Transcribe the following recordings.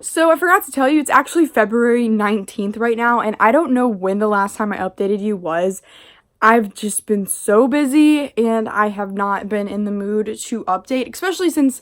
So I forgot to tell you, it's actually February 19th right now, and I don't know when the last time I updated you was. I've just been so busy, and I have not been in the mood to update, especially since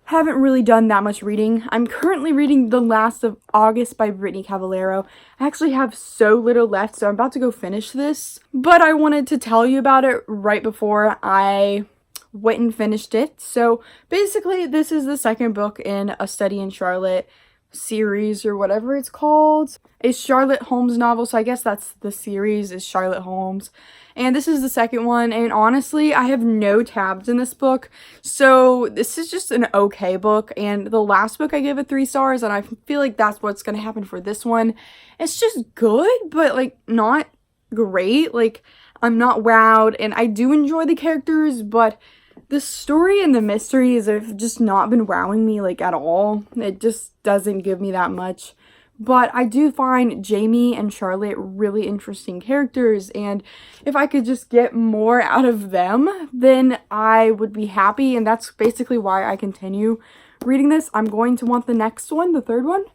I haven't really done that much reading. I'm currently reading The Last of August by Brittany Cavallaro. I actually have so little left, so I'm about to go finish this, but I wanted to tell you about it right before I went and finished it. So basically, this is the second book in A Study in Charlotte series, or whatever it's called. A Charlotte Holmes novel, so I guess that's the series, is Charlotte Holmes. And this is the second one, and honestly, I have no tabs in this book, so this is just an okay book. And the last book I gave it 3 stars, and I feel like that's what's gonna happen for this one. It's just good, but like not great. Like, I'm not wowed, and I do enjoy the characters, but the story and the mysteries have just not been wowing me, like, at all. It just doesn't give me that much. But I do find Jamie and Charlotte really interesting characters, and if I could just get more out of them, then I would be happy, and that's basically why I continue reading this. I'm going to want the next one, the third one,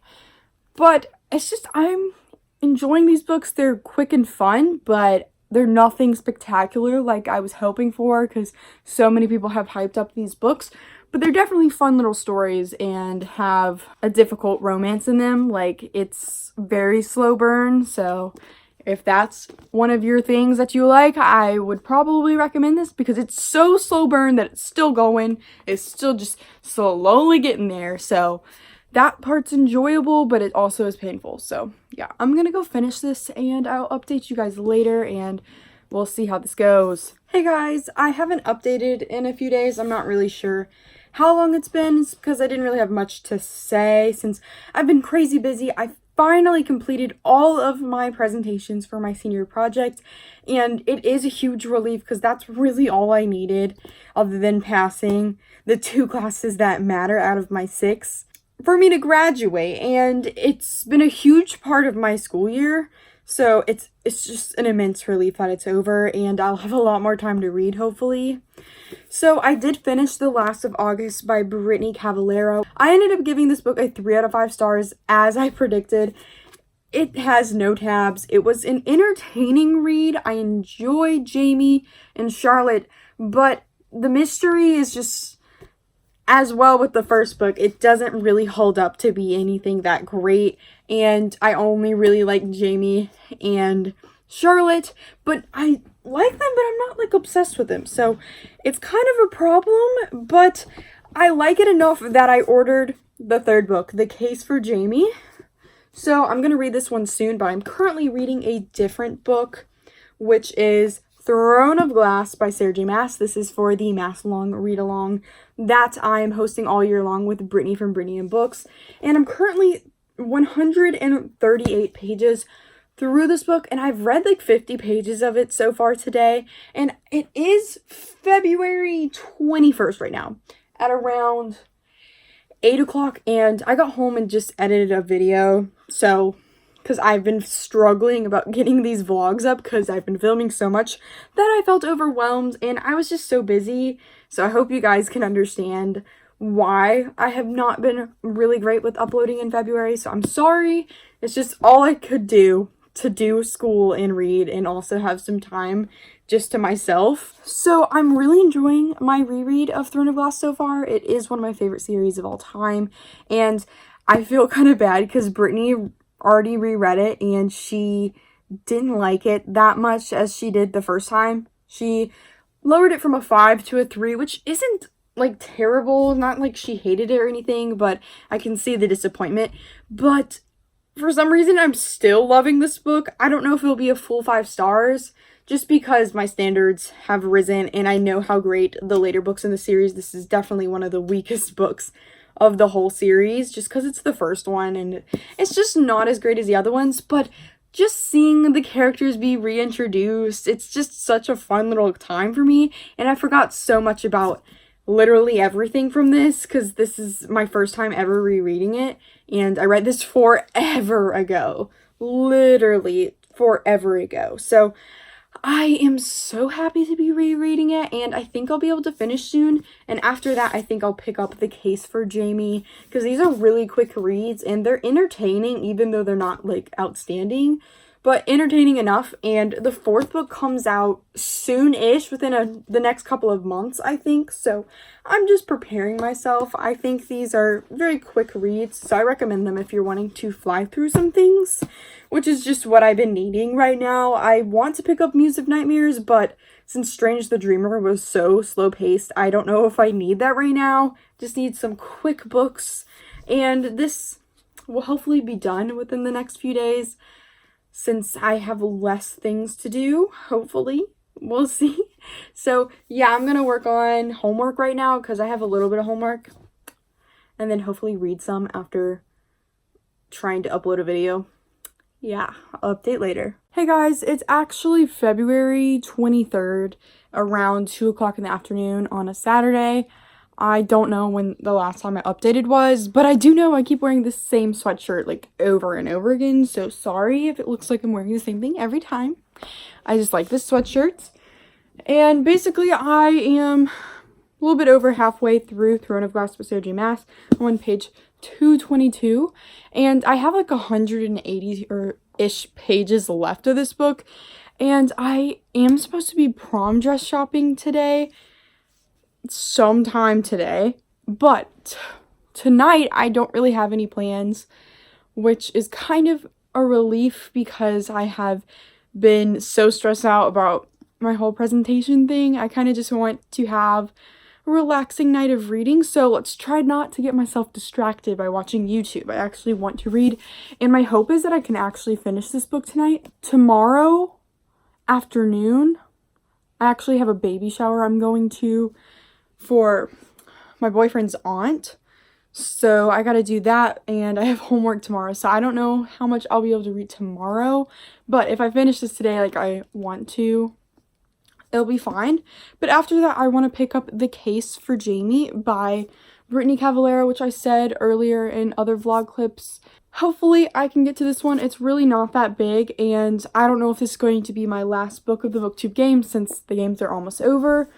but it's just, I'm enjoying these books. They're quick and fun, but they're nothing spectacular like I was hoping for, because so many people have hyped up these books. But they're definitely fun little stories and have a difficult romance in them. Like, it's very slow burn, so if that's one of your things that you like, I would probably recommend this, because it's so slow burn that it's still going. It's still just slowly getting there, so that part's enjoyable, but it also is painful. So yeah, I'm gonna go finish this, and I'll update you guys later, and we'll see how this goes. Hey guys, I haven't updated in a few days. I'm not really sure how long it's been. It's because I didn't really have much to say since I've been crazy busy. I finally completed all of my presentations for my senior project, and it is a huge relief because that's really all I needed, other than passing the 2 classes that matter out of my 6 for me to graduate. And it's been a huge part of my school year, so it's just an immense relief that it's over, and I'll have a lot more time to read, hopefully. So I did finish The Last of August by Brittany Cavallaro. I ended up giving this book a 3 out of 5 stars, as I predicted. It has no tabs. It was an entertaining read. I enjoyed Jamie and Charlotte, but the mystery is just, as well with the first book, it doesn't really hold up to be anything that great, and I only really like Jamie and Charlotte, but I like them, but I'm not like obsessed with them, so it's kind of a problem. But I like it enough that I ordered the third book, The Case for Jamie, so I'm gonna read this one soon. But I'm currently reading a different book, which is Throne of Glass by Sarah J. Maas. This is for the Mass Along read along that I am hosting all year long with Brittany from Brittany and Books, and I'm currently 138 pages through this book, and I've read like 50 pages of it so far today, and it is February 21st right now at around 8 o'clock, and I got home and just edited a video, so because I've been struggling about getting these vlogs up because I've been filming so much that I felt overwhelmed, and I was just so busy. So I hope you guys can understand why I have not been really great with uploading in February. So I'm sorry. It's just all I could do to do school and read, and also have some time just to myself. So I'm really enjoying my reread of Throne of Glass so far. It is one of my favorite series of all time, and I feel kind of bad because Brittany already reread it, and she didn't like it that much as she did the first time. She lowered it from a 5 to a 3, which isn't like terrible, not like she hated it or anything, but I can see the disappointment. But for some reason, I'm still loving this book. I don't know if it'll be a full 5 stars, just because my standards have risen, and I know how great the later books in the series. This is definitely one of the weakest books of the whole series, just because it's the first one, and it's just not as great as the other ones. But just seeing the characters be reintroduced, it's just such a fun little time for me, and I forgot so much about literally everything from this, because this is my first time ever rereading it, and I read this forever ago, literally forever ago. So I am so happy to be rereading it, and I think I'll be able to finish soon. And after that, I think I'll pick up The Case for Jamie, because these are really quick reads and they're entertaining, even though they're not like outstanding, but entertaining enough. And the fourth book comes out soon-ish, within the next couple of months, I think. So I'm just preparing myself. I think these are very quick reads, so I recommend them if you're wanting to fly through some things, which is just what I've been needing right now. I want to pick up Muse of Nightmares, but since Strange the Dreamer was so slow-paced, I don't know if I need that right now. Just need some quick books, and this will hopefully be done within the next few days, since I have less things to do, hopefully. We'll see. So, yeah, I'm gonna work on homework right now, because I have a little bit of homework, and then hopefully read some after trying to upload a video. Yeah, I'll update later. Hey guys, it's actually February 23rd, around 2 o'clock in the afternoon on a Saturday. I don't know when the last time I updated was, but I do know I keep wearing the same sweatshirt like over and over again, so sorry if it looks like I'm wearing the same thing every time. I just like this sweatshirt. And basically I am a little bit over halfway through Throne of Glass by Sarah J. Maas. I'm on page 222, and I have like 180 or ish pages left of this book, and I am supposed to be prom dress shopping today, sometime today, but tonight I don't really have any plans, which is kind of a relief because I have been so stressed out about my whole presentation thing. I kind of just want to have a relaxing night of reading, so let's try not to get myself distracted by watching YouTube. I actually want to read, and my hope is that I can actually finish this book tonight. Tomorrow afternoon, I actually have a baby shower I'm going to for my boyfriend's aunt, so I gotta do that, and I have homework tomorrow, so I don't know how much I'll be able to read tomorrow, but if I finish this today like I want to, it'll be fine. But after that, I want to pick up The Case for Jamie by Brittany Cavallaro, which I said earlier in other vlog clips. Hopefully I can get to this one. It's really not that big, and I don't know if this is going to be my last book of the BookTube games, since the games are almost over.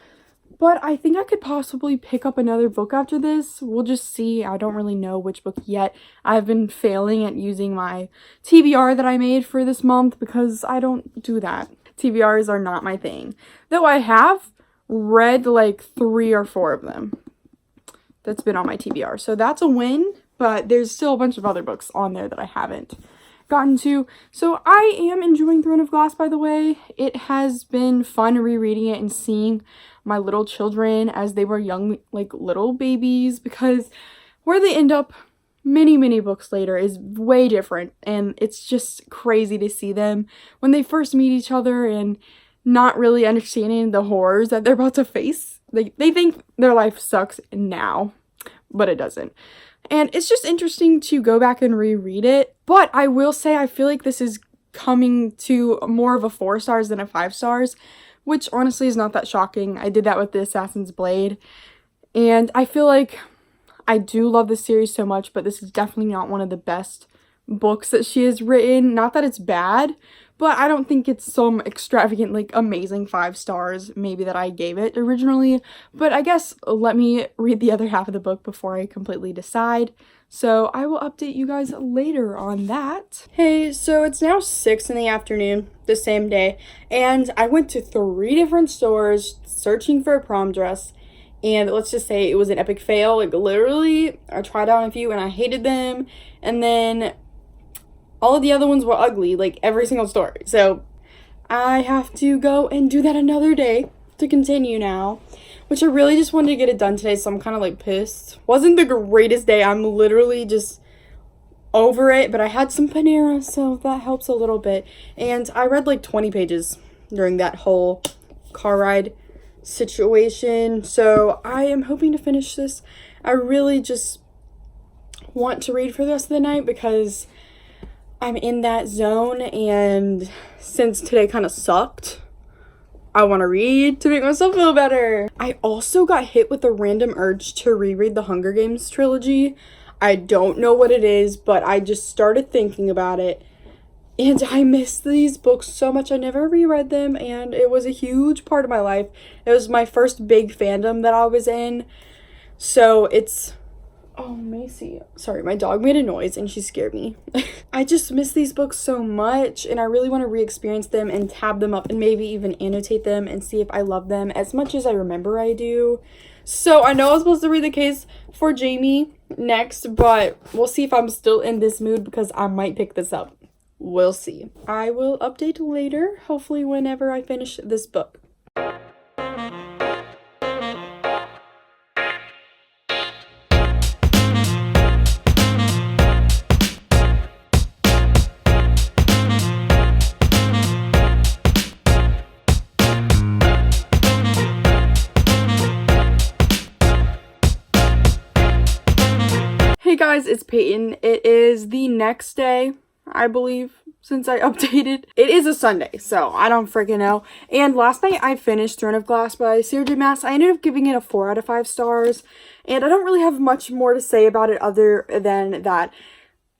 But I think I could possibly pick up another book after this. We'll just see. I don't really know which book yet. I've been failing at using my TBR that I made for this month because I don't do that. TBRs are not my thing. Though I have read like 3 or 4 of them. That's been on my TBR. So that's a win, but there's still a bunch of other books on there that I haven't gotten to. So I am enjoying Throne of Glass, by the way. It has been fun rereading it and seeing my little children as they were young, like little babies, because where they end up many books later is way different, and it's just crazy to see them when they first meet each other and not really understanding the horrors that they're about to face. They think their life sucks now, but it doesn't. And it's just interesting to go back and reread it. But I will say I feel like this is coming to more of a 4 stars than a 5 stars, which honestly is not that shocking. I did that with The Assassin's Blade, and I feel like I do love this series so much, but this is definitely not one of the best books that she has written. Not that it's bad, but I don't think it's some extravagant, like, amazing 5 stars maybe that I gave it originally. But I guess let me read the other half of the book before I completely decide. So I will update you guys later on that. Hey, so it's now 6 in the afternoon, the same day, and I went to 3 different stores searching for a prom dress. And let's just say it was an epic fail. Like, literally, I tried on a few and I hated them. And then all of the other ones were ugly, like every single store. So I have to go and do that another day to continue now, which I really just wanted to get it done today. So I'm kind of like pissed. Wasn't the greatest day. I'm literally just over it. But I had some Panera, so that helps a little bit. And I read like 20 pages during that whole car ride situation, so I am hoping to finish this. I really just want to read for the rest of the night because I'm in that zone, and since today kind of sucked, I want to read to make myself feel better. I also got hit with a random urge to reread the Hunger Games trilogy. I don't know what it is, but I just started thinking about it, And I miss these books so much. I never reread them, and it was a huge part of my life. It was my first big fandom that I was in. So it's... Oh, Macy. Sorry, my dog made a noise and she scared me. I just miss these books so much, and I really want to re-experience them and tab them up and maybe even annotate them and see if I love them as much as I remember I do. So I know I was supposed to read the case for Jamie next, but we'll see if I'm still in this mood because I might pick this up. We'll see. I will update later, hopefully whenever I finish this book. Hey guys, it's Peyton. It is the next day, I believe, since I updated. It is a Sunday, so I don't freaking know. And last night I finished Throne of Glass by Sarah J. Maas. I ended up giving it a 4 out of 5 stars. And I don't really have much more to say about it other than that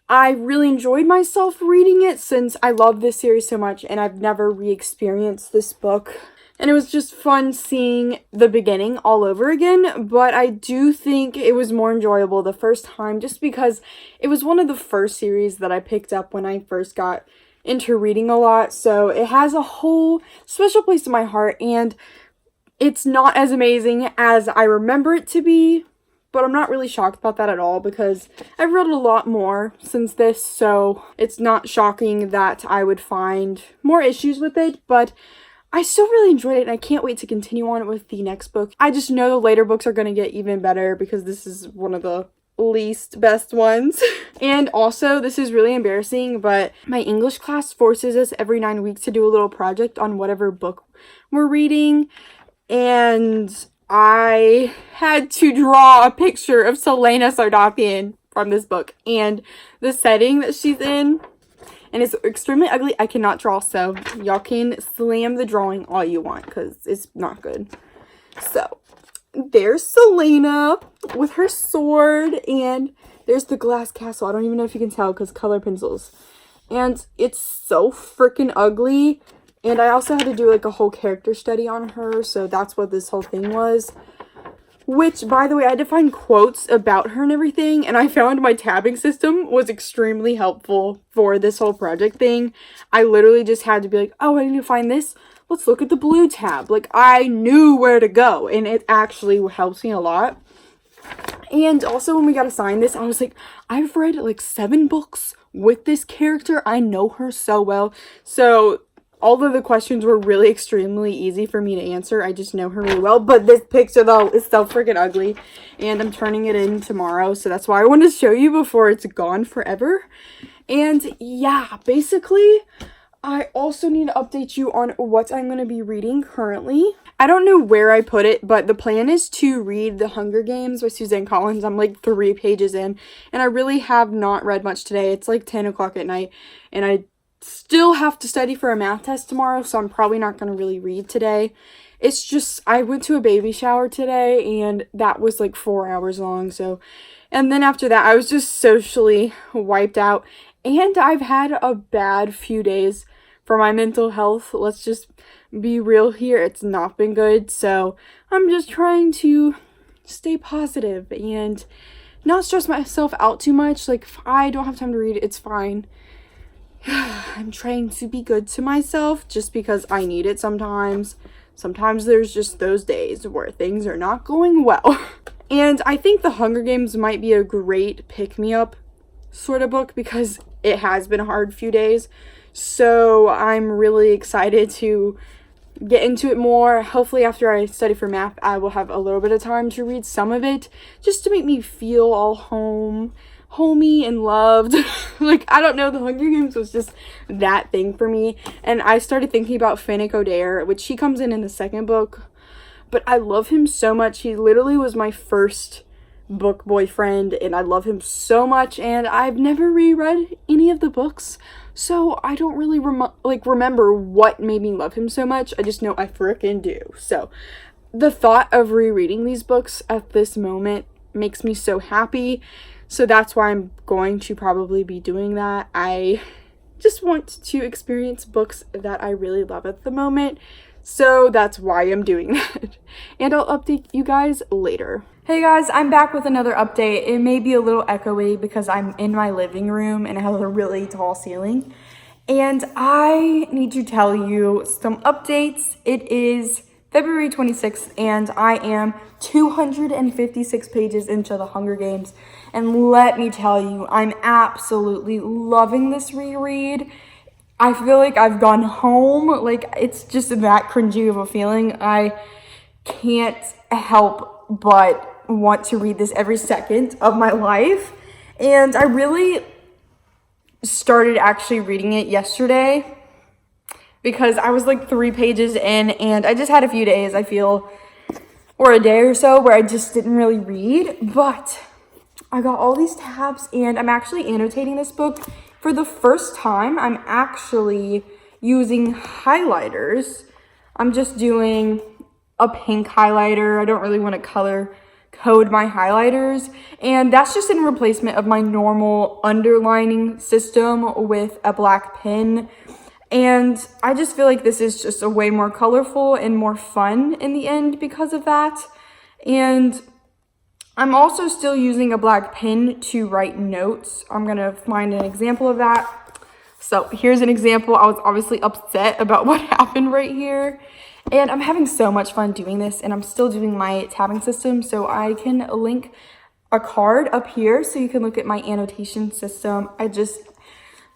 I really enjoyed myself reading it since I love this series so much and I've never re-experienced this book. And it was just fun seeing the beginning all over again, but I do think it was more enjoyable the first time just because it was one of the first series that I picked up when I first got into reading a lot, so it has a whole special place in my heart, and it's not as amazing as I remember it to be, but I'm not really shocked about that at all because I've read a lot more since this, so it's not shocking that I would find more issues with it, but I still really enjoyed it and I can't wait to continue on with the next book. I just know the later books are going to get even better because this is one of the least best ones. And also, this is really embarrassing, but my English class forces us every 9 weeks to do a little project on whatever book we're reading. And I had to draw a picture of Selena Sardokian from this book and the setting that she's in. And it's extremely ugly. I cannot draw, so y'all can slam the drawing all you want because it's not good. So, there's Selena with her sword, and there's the glass castle. I don't even know if you can tell because color pencils. And it's so freaking ugly. And I also had to do like a whole character study on her, so that's what this whole thing was. Which, by the way, I had to find quotes about her and everything, and I found my tabbing system was extremely helpful for this whole project thing. I literally just had to be like, oh, I need to find this. Let's look at the blue tab. Like, I knew where to go, and it actually helps me a lot. And also, when we got assigned this, I was like, I've read like 7 books with this character. I know her so well. So all of the questions were really extremely easy for me to answer. I just know her really well. But this picture, though, is so freaking ugly. And I'm turning it in tomorrow. So that's why I wanted to show you before it's gone forever. And yeah, basically, I also need to update you on what I'm going to be reading currently. I don't know where I put it, but the plan is to read The Hunger Games by Suzanne Collins. I'm like 3 pages in. And I really have not read much today. It's like 10 o'clock at night. And I still have to study for a math test tomorrow, so I'm probably not going to really read today. It's just, I went to a baby shower today, and that was like 4 hours long, so, and then after that, I was just socially wiped out, and I've had a bad few days for my mental health. Let's just be real here, it's not been good, so I'm just trying to stay positive and not stress myself out too much. Like, if I don't have time to read, it's fine. I'm trying to be good to myself just because I need it sometimes. Sometimes there's just those days where things are not going well. And I think The Hunger Games might be a great pick-me-up sort of book because it has been a hard few days. So I'm really excited to get into it more. Hopefully after I study for math, I will have a little bit of time to read some of it just to make me feel all homey and loved. Like, I don't know, The Hunger Games was just that thing for me. And I started thinking about Finnick Odair, which he comes in the second book. But I love him so much. He literally was my first book boyfriend, and I love him so much. And I've never reread any of the books, so I don't really remember what made me love him so much. I just know I frickin' do. So the thought of rereading these books at this moment makes me so happy. So that's why I'm going to probably be doing that. I just want to experience books that I really love at the moment. So that's why I'm doing that. And I'll update you guys later. Hey guys, I'm back with another update. It may be a little echoey because I'm in my living room and it has a really tall ceiling. And I need to tell you some updates. It is February 26th and I am 256 pages into the Hunger Games. And let me tell you, I'm absolutely loving this reread. I feel like I've gone home. Like, it's just that cringy of a feeling. I can't help but want to read this every second of my life. And I really started actually reading it yesterday because I was like 3 pages in and I just had a few days, I feel, or a day or so where I just didn't really read. But I got all these tabs and I'm actually annotating this book. For the first time, I'm actually using highlighters. I'm just doing a pink highlighter. I don't really want to color code my highlighters. And that's just in replacement of my normal underlining system with a black pen. And I just feel like this is just a way more colorful and more fun in the end because of that. And I'm also still using a black pen to write notes. I'm gonna find an example of that. So here's an example. I was obviously upset about what happened right here. And I'm having so much fun doing this and I'm still doing my tabbing system. So I can link a card up here so you can look at my annotation system. I just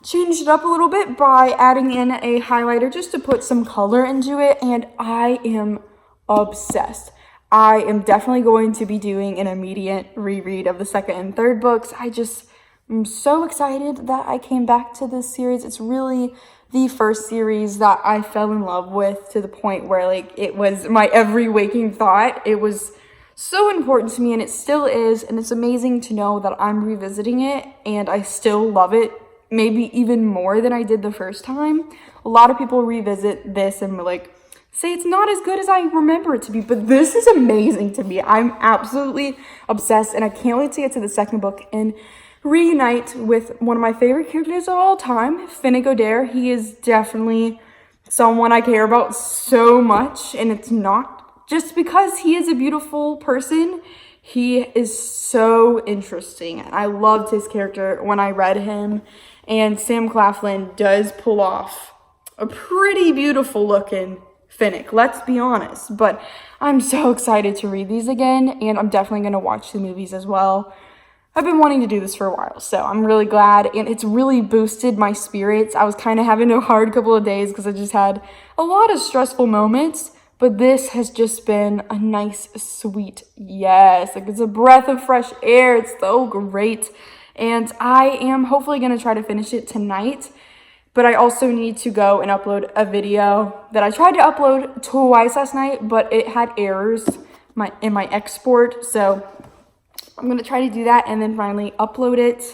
changed it up a little bit by adding in a highlighter just to put some color into it. And I am obsessed. I am definitely going to be doing an immediate reread of the second and third books. I'm so excited that I came back to this series. It's really the first series that I fell in love with to the point where like it was my every waking thought. It was so important to me and it still is. And it's amazing to know that I'm revisiting it and I still love it, maybe even more than I did the first time. A lot of people revisit this and like, say it's not as good as I remember it to be, but this is amazing to me. I'm absolutely obsessed and I can't wait to get to the second book and reunite with one of my favorite characters of all time, Finnick Odair. He is definitely someone I care about so much, and it's not just because he is a beautiful person. He is so interesting. I loved his character when I read him, and Sam Claflin does pull off a pretty beautiful looking Finnick, let's be honest. But I'm so excited to read these again, and I'm definitely going to watch the movies as well. I've been wanting to do this for a while, so I'm really glad, and it's really boosted my spirits. I was kind of having a hard couple of days because I just had a lot of stressful moments, but this has just been a nice, sweet yes. Like, it's a breath of fresh air. It's so great, and I am hopefully going to try to finish it tonight. But I also need to go and upload a video that I tried to upload twice last night, but it had errors in my export. So I'm going to try to do that and then finally upload it.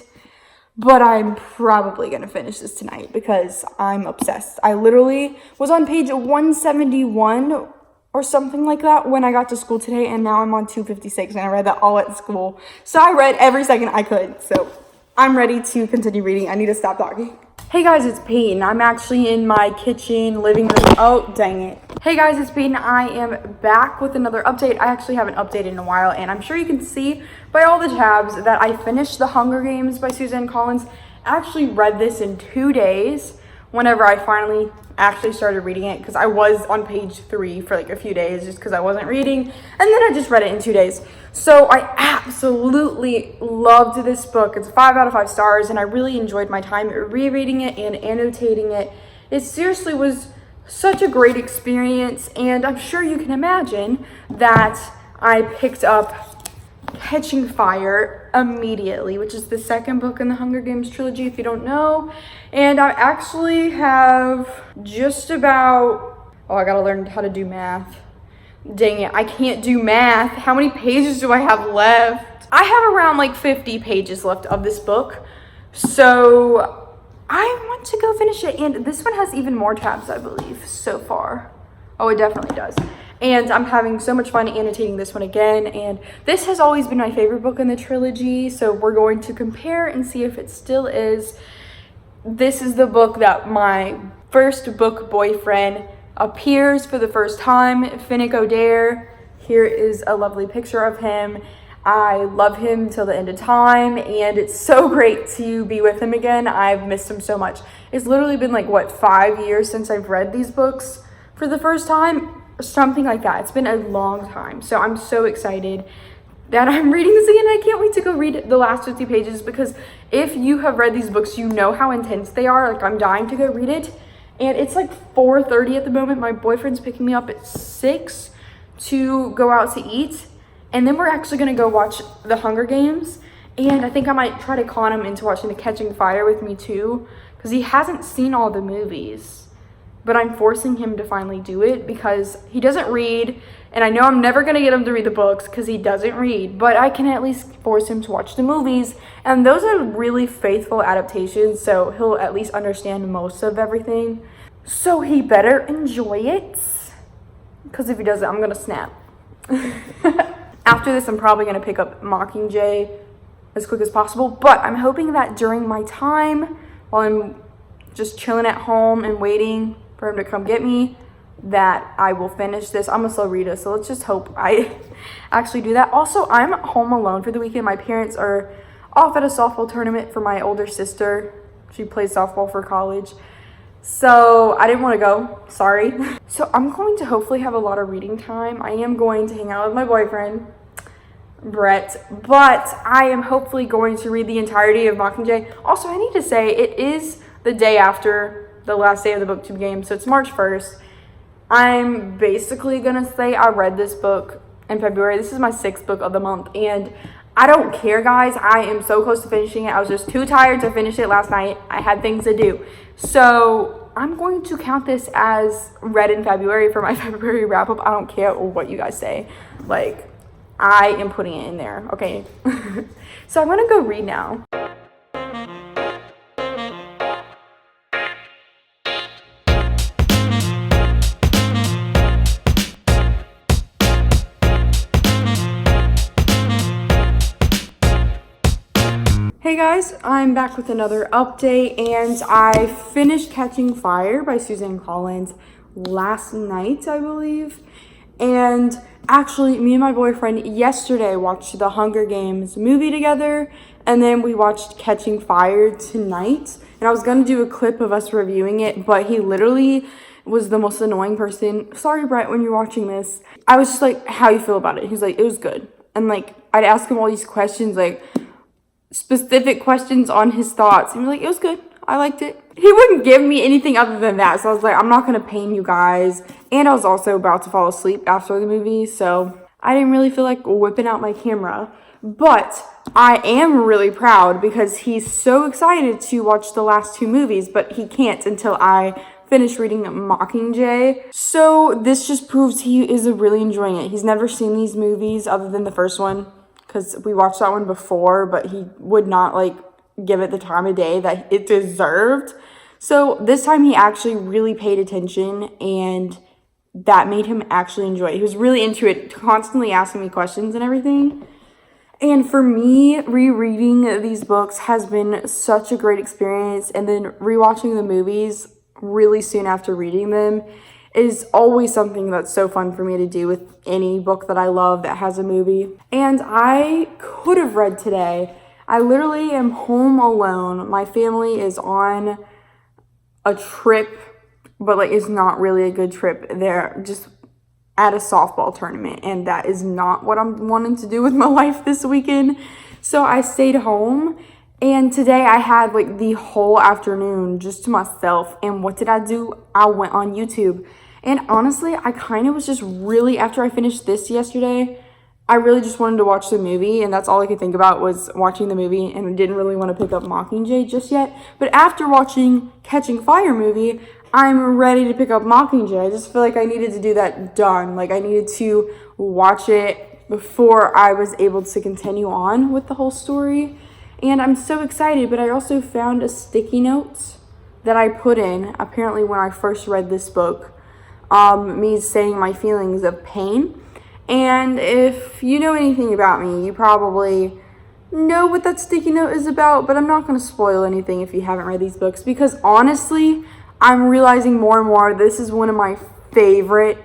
But I'm probably going to finish this tonight because I'm obsessed. I literally was on page 171 or something like that when I got to school today. And now I'm on 256 and I read that all at school. So I read every second I could. So I'm ready to continue reading. I need to stop talking. Hey guys, it's Peyton. I'm actually in my kitchen, living room. Oh, dang it. Hey guys, it's Peyton. I am back with another update. I actually haven't updated in a while, and I'm sure you can see by all the tabs that I finished The Hunger Games by Suzanne Collins. I actually read this in 2 days whenever I finally actually started reading it, because I was on page 3 for like a few days just because I wasn't reading, and then I just read it in 2 days. So I absolutely loved this book. It's 5 out of 5 stars, and I really enjoyed my time rereading it and annotating it. It seriously was such a great experience, and I'm sure you can imagine that I picked up Catching Fire immediately, which is the second book in the Hunger Games trilogy, if you don't know. And I actually have just about, oh, I gotta learn how to do math. Dang it, I can't do math. How many pages do I have left? I have around like 50 pages left of this book. So I want to go finish it. And this one has even more tabs, I believe, so far. Oh, it definitely does. And I'm having so much fun annotating this one again. And this has always been my favorite book in the trilogy. So we're going to compare and see if it still is. this is the book that my first book boyfriend appears for the first time, Finnick O'Dare. Here is a lovely picture of him. I love him till the end of time, and it's so great to be with him again. I've missed him so much. It's literally been like, what, 5 years since I've read these books for the first time? Something like that. It's been a long time. So I'm so excited that I'm reading this again. I can't wait to go read the last 50 pages, because if you have read these books, you know how intense they are. Like, I'm dying to go read it. And it's like 4:30 at the moment. My boyfriend's picking me up at 6 to go out to eat. And then we're actually going to go watch The Hunger Games. And I think I might try to con him into watching The Catching Fire with me too, because he hasn't seen all the movies. But I'm forcing him to finally do it because he doesn't read. And I know I'm never going to get him to read the books because he doesn't read. But I can at least force him to watch the movies. And those are really faithful adaptations, so he'll at least understand most of everything. So he better enjoy it, because if he doesn't, I'm going to snap. After this, I'm probably going to pick up Mockingjay as quick as possible. But I'm hoping that during my time, while I'm just chilling at home and waiting for him to come get me, that I will finish this. I'm a slow reader, so let's just hope I actually do that. Also, I'm home alone for the weekend. My parents are off at a softball tournament for my older sister. She plays softball for college. So I didn't want to go, sorry. So I'm going to hopefully have a lot of reading time. I am going to hang out with my boyfriend, Brett, but I am hopefully going to read the entirety of Mockingjay. Also, I need to say, it is the day after the last day of the booktube game, so it's March 1st. I'm basically going to say I read this book in February. This is my 6th book of the month, and I don't care, guys. I am so close to finishing it. I was just too tired to finish it last night. I had things to do. So I'm going to count this as read in February for my February wrap-up. I don't care what you guys say. Like, I am putting it in there, okay? So I'm going to go read now. Hey guys, I'm back with another update, and I finished Catching Fire by Suzanne Collins last night, I believe. And actually, me and my boyfriend yesterday watched the Hunger Games movie together, and then we watched Catching Fire tonight. And I was going to do a clip of us reviewing it, but he literally was the most annoying person. Sorry, Brett, when you're watching this. I was just like, how you feel about it? He's like, it was good. And like, I'd ask him all these questions, like specific questions on his thoughts. And he was like, it was good. I liked it. He wouldn't give me anything other than that. So I was like, I'm not going to pain you guys. And I was also about to fall asleep after the movie, so I didn't really feel like whipping out my camera. But I am really proud because he's so excited to watch the last 2 movies, but he can't until I finish reading Mockingjay. So this just proves he is really enjoying it. He's never seen these movies other than the first one, because we watched that one before, but he would not like give it the time of day that it deserved. So this time he actually really paid attention, and that made him actually enjoy it. He was really into it, constantly asking me questions and everything. And for me, rereading these books has been such a great experience, and then rewatching the movies really soon after reading them is always something that's so fun for me to do with any book that I love that has a movie. And I could have read today. I literally am home alone. My family is on a trip, but like it's not really a good trip. They're just at a softball tournament, and that is not what I'm wanting to do with my life this weekend. So I stayed home, and today I had like the whole afternoon just to myself. And what did I do? I went on YouTube. And honestly, I kind of was just really, after I finished this yesterday, I really just wanted to watch the movie, and that's all I could think about was watching the movie, and I didn't really want to pick up Mockingjay just yet. But after watching Catching Fire movie, I'm ready to pick up Mockingjay. I just feel like I needed to do that done. Like, I needed to watch it before I was able to continue on with the whole story. And I'm so excited, but I also found a sticky note that I put in, apparently when I first read this book, me saying my feelings of pain. And if you know anything about me, you probably know what that sticky note is about, but I'm not going to spoil anything if you haven't read these books, because honestly, I'm realizing more and more this is one of my favorite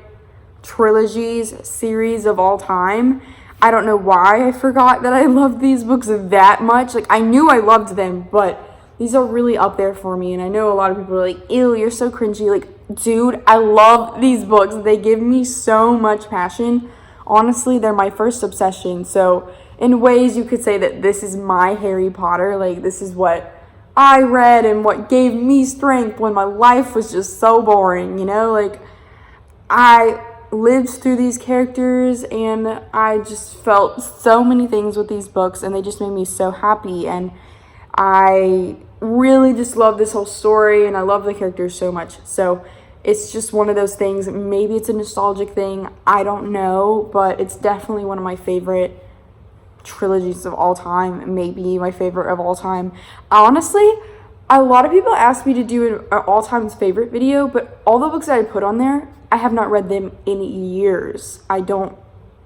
trilogies, series of all time. I don't know why I forgot that I loved these books that much. Like, I knew I loved them, but these are really up there for me. And I know a lot of people are like, ew, you're so cringy. Like, dude, I love these books. They give me so much passion. Honestly, they're my first obsession. So in ways you could say that this is my Harry Potter. Like, this is what I read and what gave me strength when my life was just so boring, you know? Like, I lived through these characters and I just felt so many things with these books, and they just made me so happy. And I really just love this whole story, and I love the characters so much. So it's just one of those things. Maybe it's a nostalgic thing, I don't know, but it's definitely one of my favorite trilogies of all time, maybe my favorite of all time. Honestly, a lot of people ask me to do an all-time favorite video, but all the books that I put on there, I have not read them in years. I don't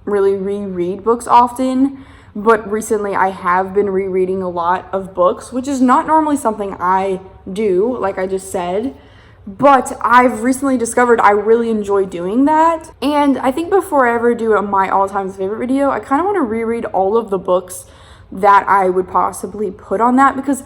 really reread books often, but recently I have been rereading a lot of books, which is not normally something I do, like I just said. But I've recently discovered I really enjoy doing that. And I think before I ever do my all-time favorite video, I kind of want to reread all of the books that I would possibly put on that, because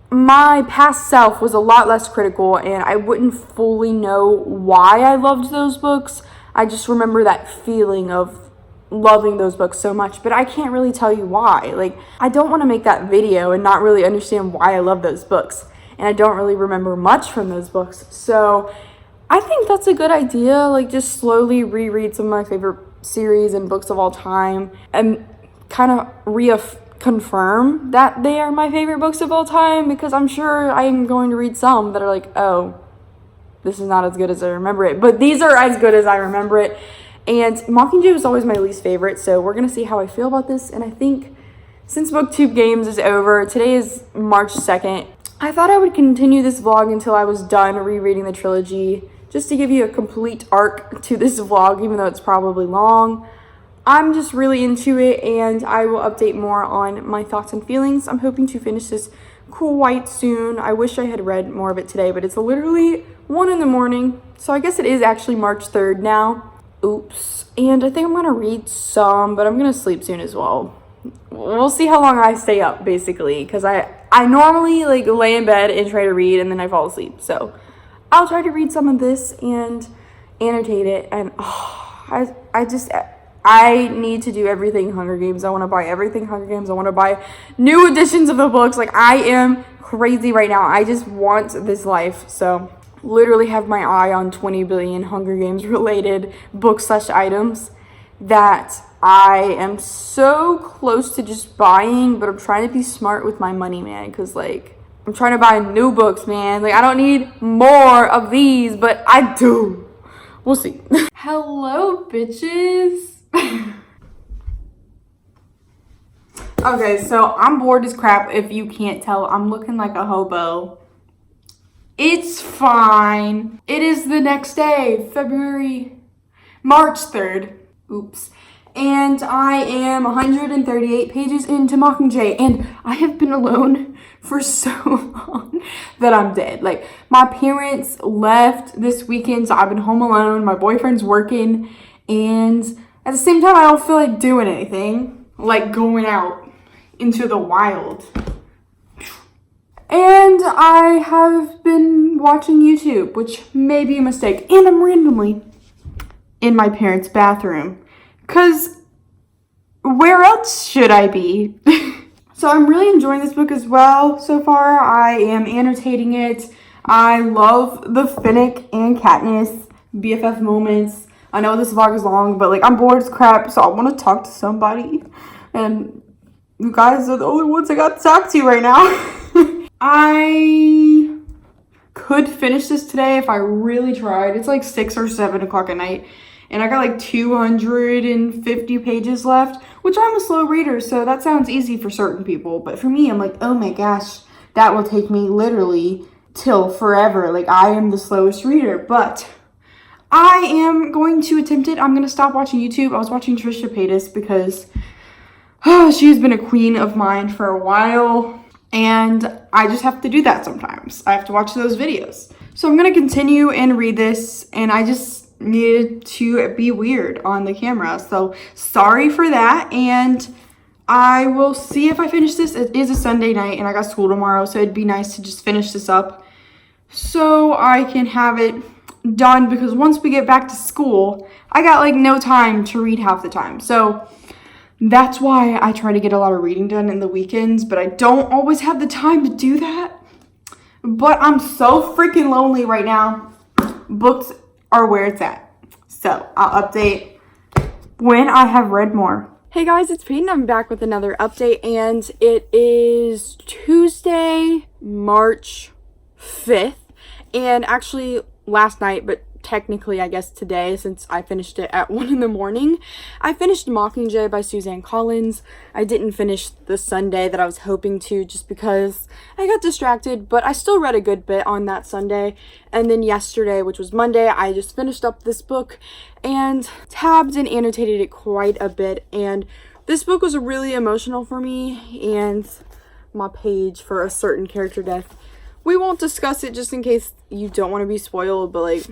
my past self was a lot less critical and I wouldn't fully know why I loved those books. I just remember that feeling of loving those books so much, but I can't really tell you why. Like, I don't want to make that video and not really understand why I love those books. And I don't really remember much from those books. So I think that's a good idea. Like, just slowly reread some of my favorite series and books of all time and kind of reconfirm that they are my favorite books of all time, because I'm sure I am going to read some that are like, oh, this is not as good as I remember it. But these are as good as I remember it. And Mockingjay was always my least favorite. So we're going to see how I feel about this. And I think since BookTube Games is over, today is March 2nd, I thought I would continue this vlog until I was done rereading the trilogy, just to give you a complete arc to this vlog, even though it's probably long. I'm just really into it, and I will update more on my thoughts and feelings. I'm hoping to finish this quite soon. I wish I had read more of it today, but it's literally 1 in the morning, so I guess it is actually March 3rd now. Oops. And I think I'm going to read some, but I'm going to sleep soon as well. We'll see how long I stay up, basically, because I normally like lay in bed and try to read, and then I fall asleep. So I'll try to read some of this and annotate it. And I need to do everything Hunger Games. I want to buy everything Hunger Games. I want to buy new editions of the books. Like, I am crazy right now. I just want this life. So literally have my eye on 20 billion Hunger Games related books/items that I am so close to just buying, but I'm trying to be smart with my money, man, because, like, I'm trying to buy new books, man. Like, I don't need more of these, but I do. We'll see. Hello, bitches. Okay, so I'm bored as crap. If you can't tell, I'm looking like a hobo. It's fine. It is the next day, March 3rd. Oops. And I am 138 pages into Mockingjay, and I have been alone for so long that I'm dead. Like, my parents left this weekend, so I've been home alone. My boyfriend's working, and at the same time, I don't feel like doing anything, like going out into the wild. And I have been watching YouTube, which may be a mistake, and I'm randomly in my parents' bathroom. Because where else should I be? So I'm really enjoying this book as well so far. I am annotating it. I love the Finnick and Katniss BFF moments. I know this vlog is long, but, like, I'm bored as crap, so I want to talk to somebody. And you guys are the only ones I got to talk to right now. I could finish this today if I really tried. It's like 6 or 7 o'clock at night. And I got like 250 pages left, which I'm a slow reader, so that sounds easy for certain people. But for me, I'm like, oh my gosh, that will take me literally till forever. Like, I am the slowest reader, but I am going to attempt it. I'm going to stop watching YouTube. I was watching Trisha Paytas because she's been a queen of mine for a while, and I just have to do that sometimes. I have to watch those videos. So I'm gonna continue and read this, and I just needed to be weird on the camera. So sorry for that, and I will see if I finish this. It is a Sunday night, and I got school tomorrow, so it'd be nice to just finish this up so I can have it done, because once we get back to school, I got like no time to read half the time. So that's why I try to get a lot of reading done in the weekends, but I don't always have the time to do that. But I'm so freaking lonely right now. Books are where it's at. So I'll update when I have read more. Hey guys, it's Peyton. I'm back with another update, and it is Tuesday, March 5th. And actually last night, but technically I guess today, since I finished it at 1 in the morning, I finished Mockingjay by Suzanne Collins. I didn't finish the Sunday that I was hoping to, just because I got distracted, but I still read a good bit on that Sunday. And then yesterday, which was Monday, I just finished up this book and tabbed and annotated it quite a bit. And this book was really emotional for me, and my page for a certain character death. We won't discuss it just in case you don't want to be spoiled, but like,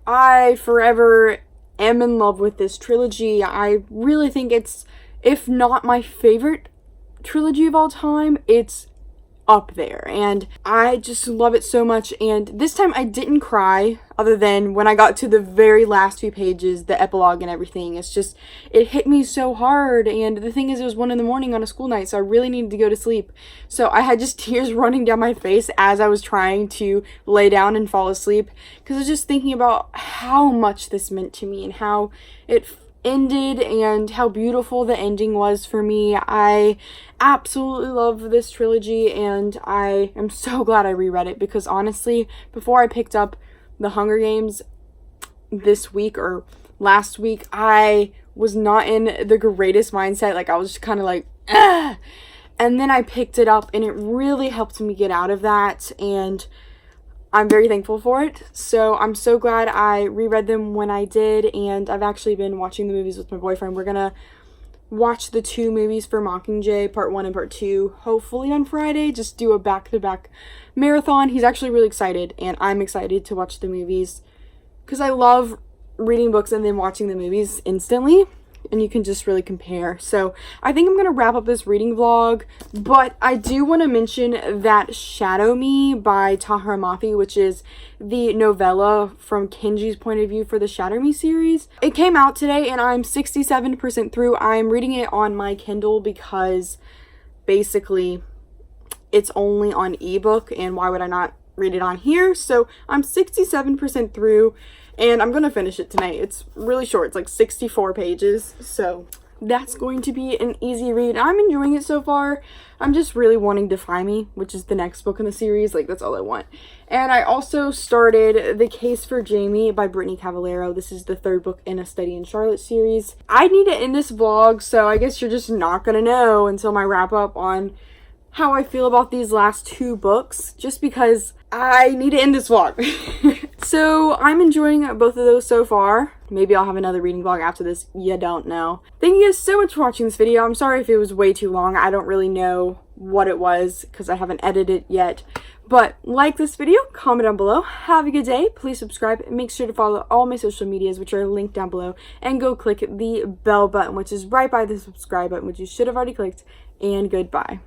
I forever am in love with this trilogy. I really think it's, if not my favorite trilogy of all time, it's up there, and I just love it so much. And this time I didn't cry, other than when I got to the very last few pages, the epilogue and everything. It's just, it hit me so hard, and the thing is, it was 1 in the morning on a school night, so I really needed to go to sleep. So I had just tears running down my face as I was trying to lay down and fall asleep, because I was just thinking about how much this meant to me and how it ended and how beautiful the ending was for me. I absolutely love this trilogy, and I am so glad I reread it, because honestly, before I picked up The Hunger Games this week or last week, I was not in the greatest mindset. Like, I was just kind of like, ah! And then I picked it up, and it really helped me get out of that, and I'm very thankful for it. So I'm so glad I reread them when I did, and I've actually been watching the movies with my boyfriend. We're gonna watch the 2 movies for Mockingjay, part 1 and part 2, hopefully on Friday. Just do a back-to-back marathon. He's actually really excited, and I'm excited to watch the movies, because I love reading books and then watching the movies instantly, and you can just really compare. So I think I'm going to wrap up this reading vlog, but I do want to mention that Shadow Me by Tahira Mafi, which is the novella from Kenji's point of view for the Shadow Me series. It came out today, and I'm 67% through. I'm reading it on my Kindle because basically it's only on ebook, and why would I not read it on here? So I'm 67% through, and I'm going to finish it tonight. It's really short. It's like 64 pages. So that's going to be an easy read. I'm enjoying it so far. I'm just really wanting Defy Me, which is the next book in the series. Like, that's all I want. And I also started The Case for Jamie by Brittany Cavallero. This is the 3rd book in a Study in Charlotte series. I need to end this vlog, so I guess you're just not going to know until my wrap up on how I feel about these last 2 books, just because I need to end this vlog. So I'm enjoying both of those so far. Maybe I'll have another reading vlog after this. You don't know. Thank you guys so much for watching this video. I'm sorry if it was way too long. I don't really know what it was because I haven't edited it yet. But like this video, comment down below. Have a good day. Please subscribe. And make sure to follow all my social medias, which are linked down below. And go click the bell button, which is right by the subscribe button, which you should have already clicked. And goodbye.